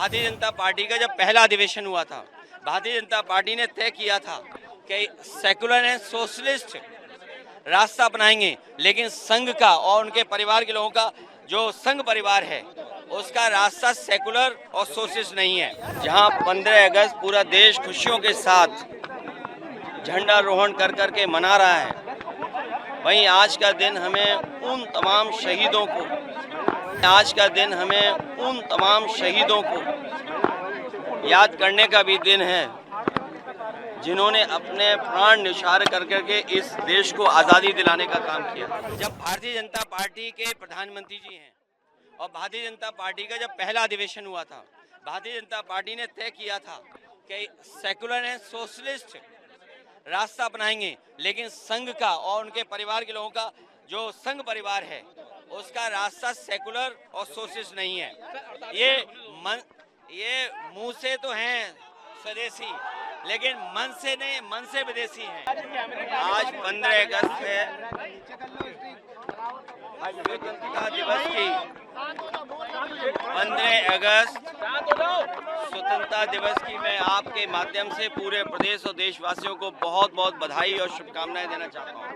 Bharatiya Janata party का जब पहला अधिवेशन हुआ था, भारतीय जनता पार्टी ने तय किया था कि सेकुलर एंड सोशलिस्ट रास्ता अपनाएंगे, लेकिन संघ का और उनके परिवार के लोगों का जो संघ परिवार है उसका रास्ता सेकुलर और सोशलिस्ट नहीं है। जहां 15 अगस्त पूरा देश खुशियों के साथ झंडारोहण कर करके मना रहा है, वहीं आज का दिन हमें उन तमाम शहीदों को याद करने का भी दिन है जिन्होंने अपने प्राण न्यौछावर कर करके इस देश को आज़ादी दिलाने का काम किया। जब भारतीय जनता पार्टी के प्रधानमंत्री जी हैं और भारतीय जनता पार्टी का जब पहला अधिवेशन हुआ था, भारतीय जनता पार्टी ने तय किया था कि सेकुलर एंड सोशलिस्ट रास्ता अपनाएंगे, लेकिन संघ का और उनके परिवार के लोगों का जो संघ परिवार है उसका रास्ता सेकुलर और सोशलिस्ट नहीं है। ये मुंह से तो हैं स्वदेशी, लेकिन मन से नहीं, मन से विदेशी हैं। आज 15 अगस्त है, स्वतंत्रता दिवस की 15 अगस्त स्वतंत्रता दिवस की मैं आपके माध्यम से पूरे प्रदेश और देशवासियों को बहुत बहुत बधाई और शुभकामनाएं देना चाहता हूं।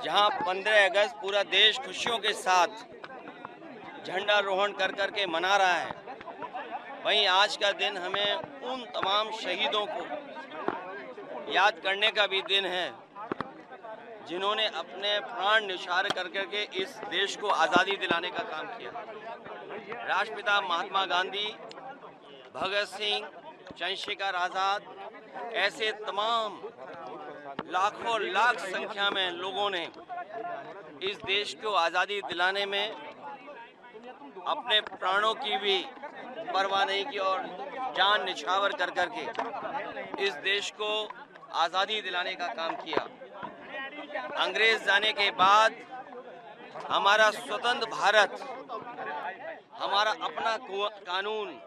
जहां 15 अगस्त पूरा देश खुशियों के साथ झंडारोहण कर करके मना रहा है, वहीं आज का दिन हमें उन तमाम शहीदों को याद करने का भी दिन है जिन्होंने अपने प्राण न्यौछावर कर करके इस देश को आज़ादी दिलाने का काम किया। राष्ट्रपिता महात्मा गांधी, भगत सिंह, चंद्रशेखर आज़ाद, ऐसे तमाम लाखों लाख संख्या में लोगों ने इस देश को आज़ादी दिलाने में अपने प्राणों की भी परवाह नहीं की और जान न्यौछावर कर करके इस देश को आज़ादी दिलाने का काम किया। अंग्रेज जाने के बाद हमारा स्वतंत्र भारत, हमारा अपना कानून,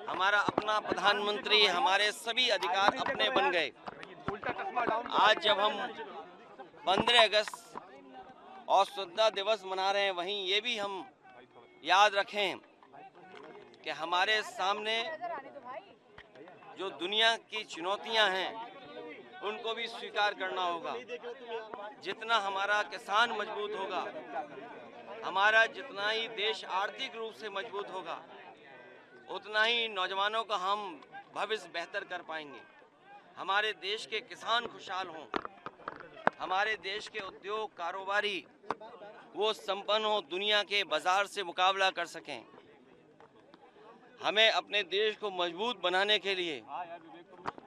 हमारा अपना प्रधानमंत्री, हमारे सभी अधिकार अपने बन गए। आज जब हम 15 अगस्त और स्वतंत्रता दिवस मना रहे हैं, वहीं ये भी हम याद रखें कि हमारे सामने जो दुनिया की चुनौतियां हैं उनको भी स्वीकार करना होगा। जितना हमारा किसान मजबूत होगा, हमारा जितना ही देश आर्थिक रूप से मजबूत होगा, उतना ही नौजवानों का हम भविष्य बेहतर कर पाएंगे। हमारे देश के किसान खुशहाल हों, हमारे देश के उद्योग कारोबारी वो संपन्न हो, दुनिया के बाजार से मुकाबला कर सकें। हमें अपने देश को मजबूत बनाने के लिए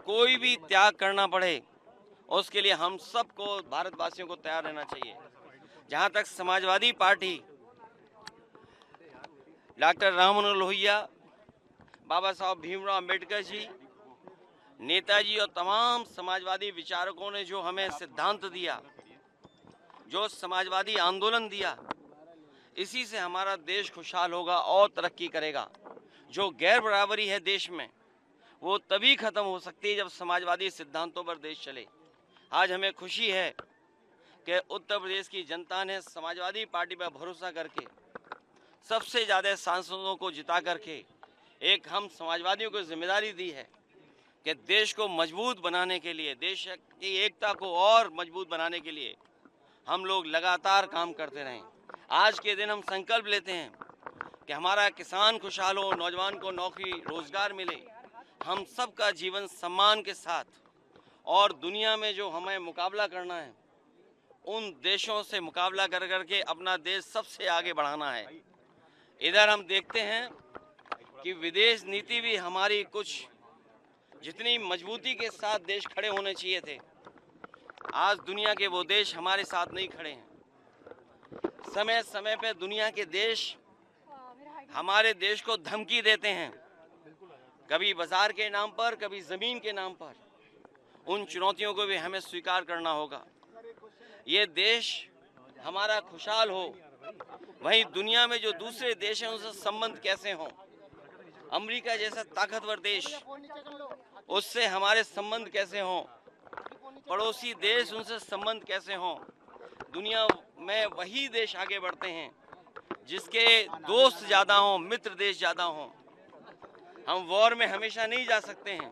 कोई भी त्याग करना पड़े, उसके लिए हम सबको, भारतवासियों को तैयार रहना चाहिए। जहां तक समाजवादी पार्टी, डॉक्टर राम मनोहर लोहिया, बाबा साहब भीमराव अम्बेडकर जी, नेताजी और तमाम समाजवादी विचारकों ने जो हमें सिद्धांत दिया, जो समाजवादी आंदोलन दिया, इसी से हमारा देश खुशहाल होगा और तरक्की करेगा। जो गैर बराबरी है देश में, वो तभी खत्म हो सकती है जब समाजवादी सिद्धांतों पर देश चले। आज हमें खुशी है कि उत्तर प्रदेश की जनता ने समाजवादी पार्टी पर भरोसा करके सबसे ज़्यादा सांसदों को जिता करके एक हम समाजवादियों को जिम्मेदारी दी है कि देश को मजबूत बनाने के लिए, देश की एकता को और मजबूत बनाने के लिए हम लोग लगातार काम करते रहें। आज के दिन हम संकल्प लेते हैं कि हमारा किसान खुशहाल हो, नौजवान को नौकरी रोजगार मिले, हम सबका जीवन सम्मान के साथ, और दुनिया में जो हमें मुकाबला करना है उन देशों से मुकाबला कर करके अपना देश सबसे आगे बढ़ाना है। इधर हम देखते हैं कि विदेश नीति भी हमारी कुछ जितनी मजबूती के साथ देश खड़े होने चाहिए थे, आज दुनिया के वो देश हमारे साथ नहीं खड़े हैं। समय समय पे दुनिया के देश हमारे देश को धमकी देते हैं, कभी बाजार के नाम पर, कभी ज़मीन के नाम पर। उन चुनौतियों को भी हमें स्वीकार करना होगा। ये देश हमारा खुशहाल हो, वहीं दुनिया में जो दूसरे देश हैं उनसे संबंध कैसे हों। अमेरिका जैसा ताकतवर देश, उससे हमारे संबंध कैसे हों, पड़ोसी देश उनसे संबंध कैसे हों। दुनिया में वही देश आगे बढ़ते हैं जिसके दोस्त ज़्यादा हों, मित्र देश ज़्यादा हों। हम वॉर में हमेशा नहीं जा सकते हैं,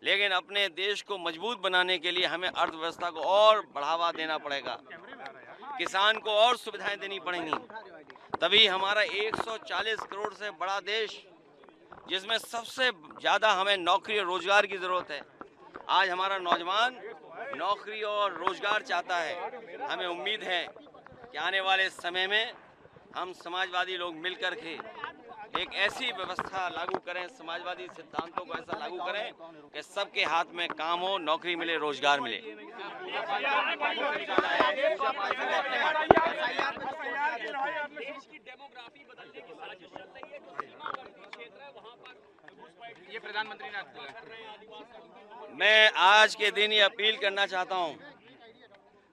लेकिन अपने देश को मजबूत बनाने के लिए हमें अर्थव्यवस्था को और बढ़ावा देना पड़ेगा, किसान को और सुविधाएं देनी पड़ेंगी, तभी हमारा 140 करोड़ से बड़ा देश, जिसमें सबसे ज़्यादा हमें नौकरी और रोजगार की ज़रूरत है, आज हमारा नौजवान नौकरी और रोजगार चाहता है। हमें उम्मीद है कि आने वाले समय में हम समाजवादी लोग मिलकर के एक ऐसी व्यवस्था लागू करें, समाजवादी सिद्धांतों को ऐसा लागू करें कि सबके हाथ में काम हो, नौकरी मिले, रोजगार मिले। ये प्रधानमंत्री ने मैं आज के दिन ये अपील करना चाहता हूं,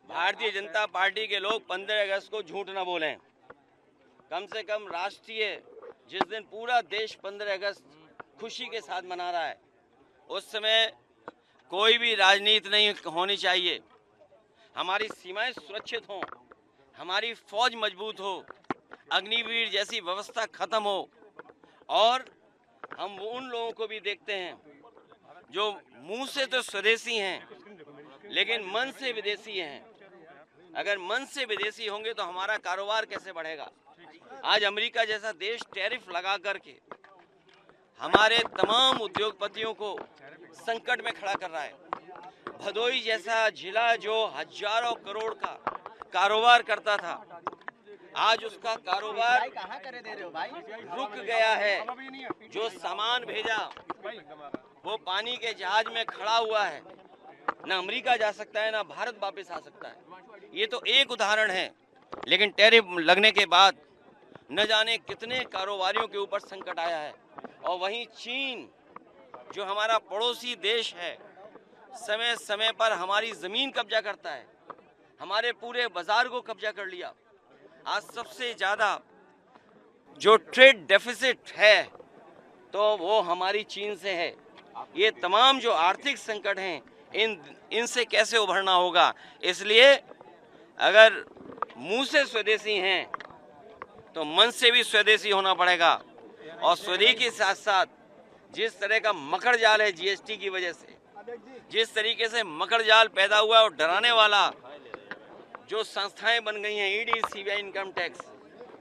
भारतीय जनता पार्टी के लोग 15 अगस्त को झूठ न बोलें। कम से कम राष्ट्रीय, जिस दिन पूरा देश 15 अगस्त खुशी के साथ मना रहा है, उस समय कोई भी राजनीति नहीं होनी चाहिए। हमारी सीमाएं सुरक्षित हों, हमारी फौज मजबूत हो, अग्निवीर जैसी व्यवस्था खत्म हो, और हम उन लोगों को भी देखते हैं जो मुंह से तो स्वदेशी हैं लेकिन मन से विदेशी हैं। अगर मन से विदेशी होंगे तो हमारा कारोबार कैसे बढ़ेगा? आज अमेरिका जैसा देश टैरिफ लगा करके हमारे तमाम उद्योगपतियों को संकट में खड़ा कर रहा है। भदोई जैसा जिला जो हजारों करोड़ का कारोबार करता था, आज उसका कारोबार रुक गया है। जो सामान भेजा वो पानी के जहाज में खड़ा हुआ है, ना अमेरिका जा सकता है, ना भारत वापस आ सकता है। ये तो एक उदाहरण है, लेकिन टैरिफ लगने के बाद न जाने कितने कारोबारियों के ऊपर संकट आया है। और वहीं चीन जो हमारा पड़ोसी देश है, समय समय पर हमारी ज़मीन कब्जा करता है, हमारे पूरे बाजार को कब्जा कर लिया। आज सबसे ज़्यादा जो ट्रेड डेफिसिट है तो वो हमारी चीन से है। ये तमाम जो आर्थिक संकट हैं, इनसे कैसे उभरना होगा? इसलिए अगर मुंह से स्वदेशी हैं तो मन से भी स्वदेशी होना पड़ेगा। और स्वदेशी के साथ साथ जिस तरह का मकड़ जाल है जीएसटी की वजह से, जिस तरीके से मकड़ जाल पैदा हुआ है और डराने वाला जो संस्थाएं बन गई हैं, ईडी, सीबीआई, इनकम टैक्स,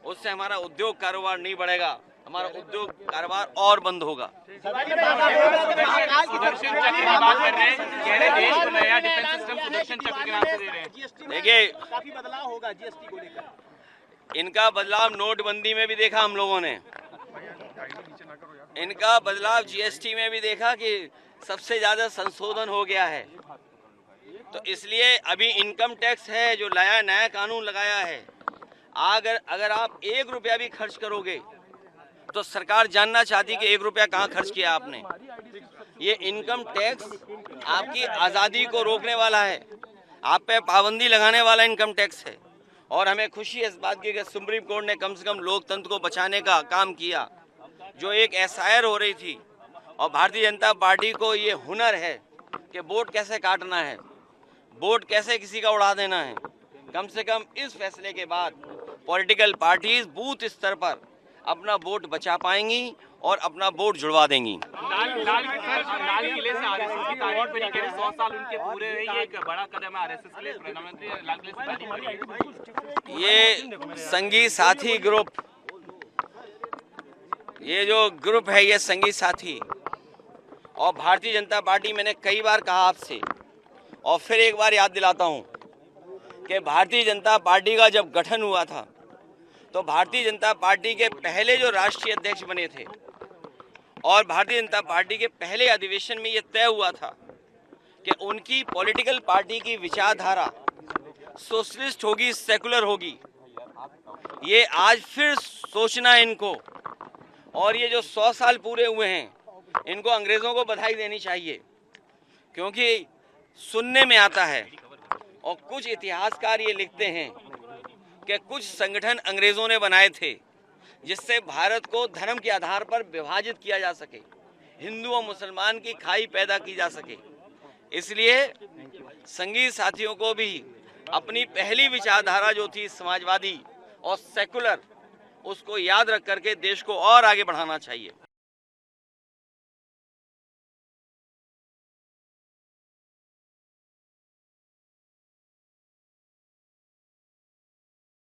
उससे हमारा उद्योग कारोबार नहीं बढ़ेगा, हमारा उद्योग कारोबार और बंद होगा। सुदर्शन चक्र की बात कर रहे हैं, कह रहे देश को नया डिफेंस सिस्टम सुदर्शन चक्र के नाम से दे रहे हैं। देखिए, काफी बदलाव होगा जीएसटी को लेकर। इनका बदलाव नोटबंदी में भी देखा हम लोगों ने, इनका बदलाव जीएसटी में भी देखा कि सबसे ज्यादा संशोधन हो गया है। तो इसलिए अभी इनकम टैक्स है जो नया कानून लगाया है, अगर आप 1 रुपया भी खर्च करोगे तो सरकार जानना चाहती कि 1 रुपया कहाँ खर्च किया आपने। ये इनकम टैक्स आपकी आज़ादी को रोकने वाला है, आप पे पाबंदी लगाने वाला इनकम टैक्स है। और हमें खुशी है इस बात की कि सुप्रीम कोर्ट ने कम से कम लोकतंत्र को बचाने का काम किया। जो एक एसआईआर हो रही थी, और भारतीय जनता पार्टी को ये हुनर है कि वोट कैसे काटना है, वोट कैसे किसी का उड़ा देना है। कम से कम इस फैसले के बाद पॉलिटिकल पार्टीज बूथ स्तर पर अपना वोट बचा पाएंगी और अपना वोट जुड़वा देंगी। लाल किले से आरएसएस की तारीफ करी, कह रहे 100 साल उनके पूरे हुए, ये एक बड़ा कदम है आरएसएस के लिए। प्रधानमंत्री लाल किले से तारीफ करी। ये संगी साथी ग्रुप, ये जो ग्रुप है, ये संगी साथी, और भारतीय जनता पार्टी, मैंने कई बार कहा आपसे और फिर एक बार याद दिलाता हूं कि भारतीय जनता पार्टी का जब गठन हुआ था तो भारतीय जनता पार्टी के पहले जो राष्ट्रीय अध्यक्ष बने थे और भारतीय जनता पार्टी के पहले अधिवेशन में ये तय हुआ था कि उनकी पॉलिटिकल पार्टी की विचारधारा सोशलिस्ट होगी, सेकुलर होगी। ये आज फिर सोचना है इनको, और ये जो 100 साल पूरे हुए हैं, इनको अंग्रेज़ों को बधाई देनी चाहिए, क्योंकि सुनने में आता है और कुछ इतिहासकार ये लिखते हैं कि कुछ संगठन अंग्रेज़ों ने बनाए थे जिससे भारत को धर्म के आधार पर विभाजित किया जा सके, हिंदू और मुसलमान की खाई पैदा की जा सके। इसलिए संगी साथियों को भी अपनी पहली विचारधारा जो थी समाजवादी और सेकुलर, उसको याद रख करके देश को और आगे बढ़ाना चाहिए।